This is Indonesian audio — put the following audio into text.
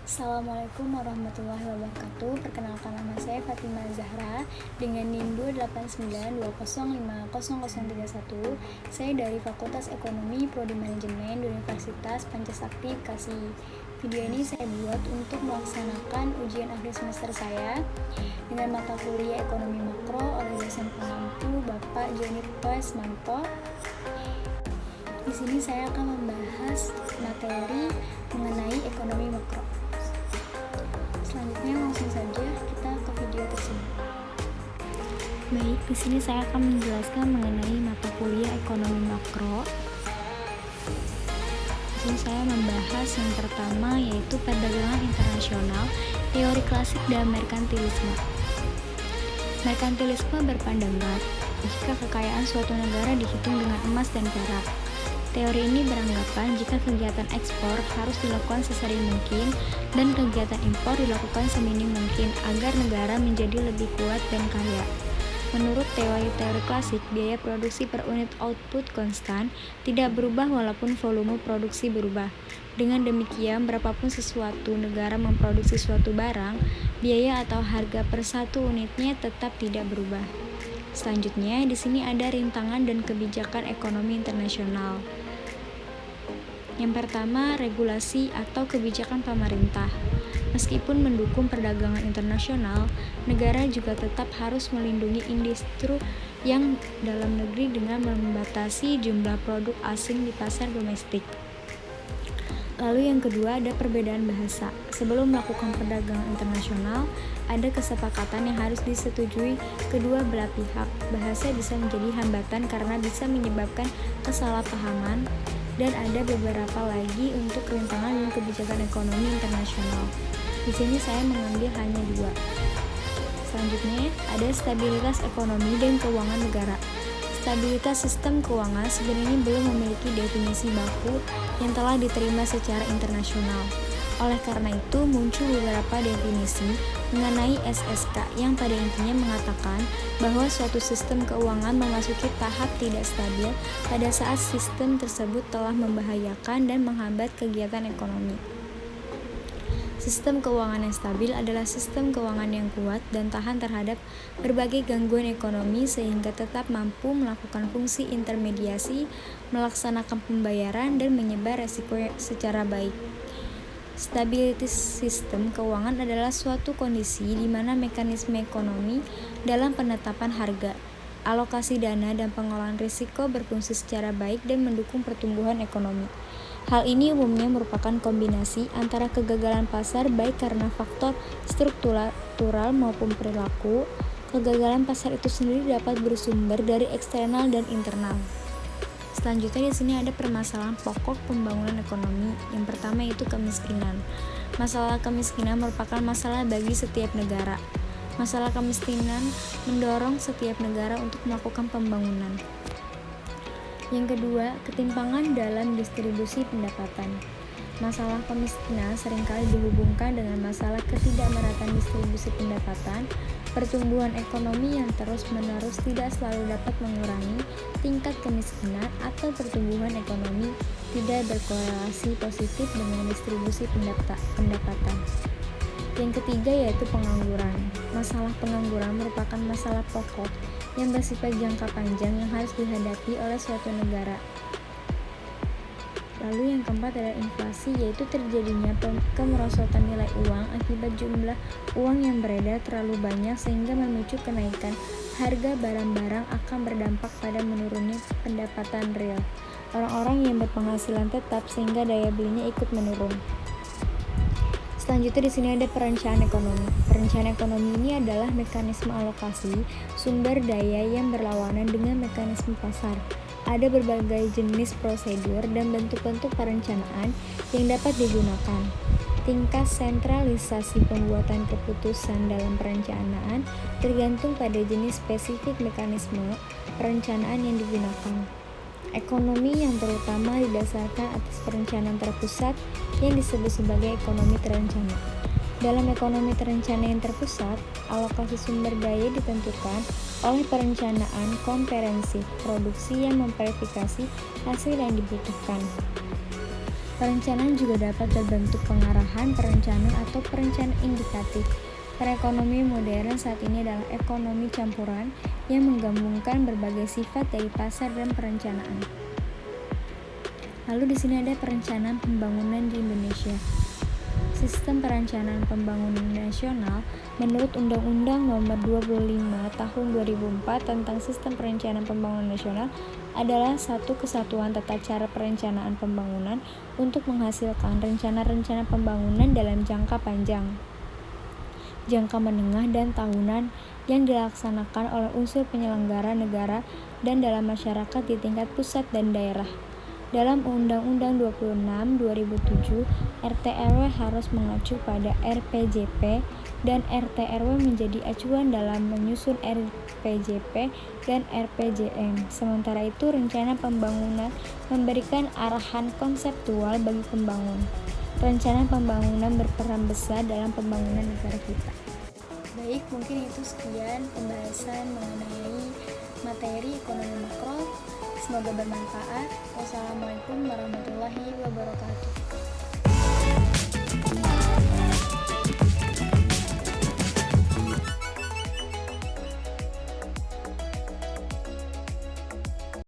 Assalamualaikum warahmatullahi wabarakatuh. Perkenalkan, nama saya Fatimah Zahra dengan NIM 28920500031. Saya dari Fakultas Ekonomi Prodi Manajemen Universitas Pancasakti Bekasi. Video ini saya buat untuk melaksanakan ujian akhir semester saya dengan mata kuliah Ekonomi Makro oleh dosen pengampu Bapak Joni Pasmanto. Di sini saya akan membahas materi mengenai ekonomi makro. Selanjutnya langsung saja kita ke video tersebut. Baik, di sini saya akan menjelaskan mengenai mata kuliah ekonomi makro. Di sini saya membahas yang pertama yaitu perdagangan internasional, teori klasik dan merkantilisme. Merkantilisme berpandangan jika kekayaan suatu negara dihitung dengan emas dan perak. Teori ini beranggapan jika kegiatan ekspor harus dilakukan sesering mungkin dan kegiatan impor dilakukan seminim mungkin agar negara menjadi lebih kuat dan kaya. Menurut teori-teori klasik, biaya produksi per unit output konstan, tidak berubah walaupun volume produksi berubah. Dengan demikian, berapapun sesuatu negara memproduksi suatu barang, biaya atau harga per satu unitnya tetap tidak berubah. Selanjutnya, di sini ada rintangan dan kebijakan ekonomi internasional. Yang pertama, regulasi atau kebijakan pemerintah. Meskipun mendukung perdagangan internasional, negara juga tetap harus melindungi industri yang dalam negeri dengan membatasi jumlah produk asing di pasar domestik. Lalu yang kedua, ada perbedaan bahasa. Sebelum melakukan perdagangan internasional, ada kesepakatan yang harus disetujui kedua belah pihak. Bahasa bisa menjadi hambatan karena bisa menyebabkan kesalahpahaman, dan ada beberapa lagi untuk rintangan dan kebijakan ekonomi internasional. Di sini saya mengambil hanya dua. Selanjutnya, ada stabilitas ekonomi dan keuangan negara. Stabilitas sistem keuangan sebenarnya belum memiliki definisi baku yang telah diterima secara internasional. Oleh karena itu, muncul beberapa definisi mengenai SSK yang pada intinya mengatakan bahwa suatu sistem keuangan memasuki tahap tidak stabil pada saat sistem tersebut telah membahayakan dan menghambat kegiatan ekonomi. Sistem keuangan yang stabil adalah sistem keuangan yang kuat dan tahan terhadap berbagai gangguan ekonomi sehingga tetap mampu melakukan fungsi intermediasi, melaksanakan pembayaran, dan menyebar risiko secara baik. Stabilitas sistem keuangan adalah suatu kondisi di mana mekanisme ekonomi dalam penetapan harga, alokasi dana, dan pengelolaan risiko berfungsi secara baik dan mendukung pertumbuhan ekonomi. Hal ini umumnya merupakan kombinasi antara kegagalan pasar baik karena faktor struktural maupun perilaku. Kegagalan pasar itu sendiri dapat bersumber dari eksternal dan internal. Selanjutnya di sini ada permasalahan pokok pembangunan ekonomi. Yang pertama yaitu kemiskinan. Masalah kemiskinan merupakan masalah bagi setiap negara. Masalah kemiskinan mendorong setiap negara untuk melakukan pembangunan. Yang kedua, ketimpangan dalam distribusi pendapatan. Masalah kemiskinan seringkali dihubungkan dengan masalah ketidakmerataan distribusi pendapatan. Pertumbuhan ekonomi yang terus-menerus tidak selalu dapat mengurangi tingkat kemiskinan atau pertumbuhan ekonomi tidak berkorelasi positif dengan distribusi pendapatan. Yang ketiga yaitu pengangguran. Masalah pengangguran merupakan masalah pokok yang bersifat jangka panjang yang harus dihadapi oleh suatu negara. Lalu yang keempat adalah inflasi, yaitu terjadinya kemerosotan nilai uang akibat jumlah uang yang beredar terlalu banyak sehingga memicu kenaikan harga barang-barang akan berdampak pada menurunnya pendapatan real orang-orang yang berpenghasilan tetap sehingga daya belinya ikut menurun. Selanjutnya di sini ada perencanaan ekonomi. Perencanaan ekonomi ini adalah mekanisme alokasi sumber daya yang berlawanan dengan mekanisme pasar. Ada berbagai jenis prosedur dan bentuk-bentuk perencanaan yang dapat digunakan. Tingkat sentralisasi pembuatan keputusan dalam perencanaan tergantung pada jenis spesifik mekanisme perencanaan yang digunakan. Ekonomi yang terutama didasarkan atas perencanaan terpusat yang disebut sebagai ekonomi terencana. Dalam ekonomi terencana yang terpusat, alokasi sumber daya ditentukan oleh perencanaan komprehensif produksi yang memverifikasi hasil yang dibutuhkan. Perencanaan juga dapat berbentuk pengarahan, perencanaan, atau perencanaan indikatif. Perekonomian modern saat ini adalah ekonomi campuran yang menggabungkan berbagai sifat dari pasar dan perencanaan. Lalu di sini ada perencanaan pembangunan di Indonesia. Sistem Perencanaan Pembangunan Nasional menurut Undang-Undang Nomor 25 Tahun 2004 tentang Sistem Perencanaan Pembangunan Nasional adalah satu kesatuan tata cara perencanaan pembangunan untuk menghasilkan rencana-rencana pembangunan dalam jangka panjang, jangka menengah, dan tahunan yang dilaksanakan oleh unsur penyelenggara negara dan dalam masyarakat di tingkat pusat dan daerah. Dalam Undang-Undang 26 2007, RT/RW harus mengacu pada RPJP dan RT/RW menjadi acuan dalam menyusun RPJP dan RPJM. Sementara itu, rencana pembangunan memberikan arahan konseptual bagi pembangun. Rencana pembangunan berperan besar dalam pembangunan negara kita. Baik, mungkin itu sekian pembahasan mengenai materi ekonomi makro. Semoga bermanfaat. Wassalamualaikum warahmatullahi wabarakatuh.